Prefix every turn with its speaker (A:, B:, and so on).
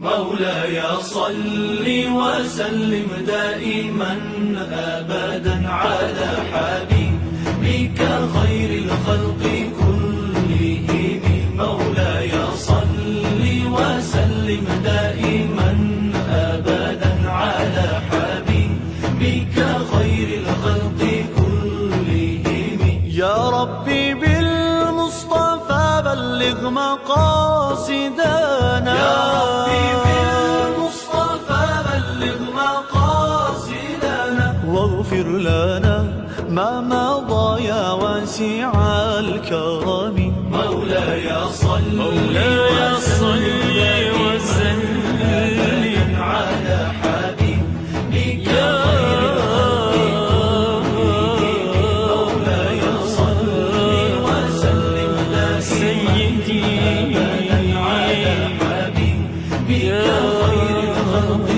A: مولاي صل وسلم دائما أبدا على حبيبك خير الخلق كلهم. مولاي صل وسلم دائما أبدا على حبيبك خير الخلق كلهم. يا ربي بالمصطفى بلغ مقاصدنا، يا ربي بالمصطفى بلغ مقاصدنا، واغفر لنا ما مضى يا واسع الكرم. مولاي صل وسلم على حبيبك خير الخلق كلهم. مولاي صل وسلم دائما أبدا على حبيبك خير الخلق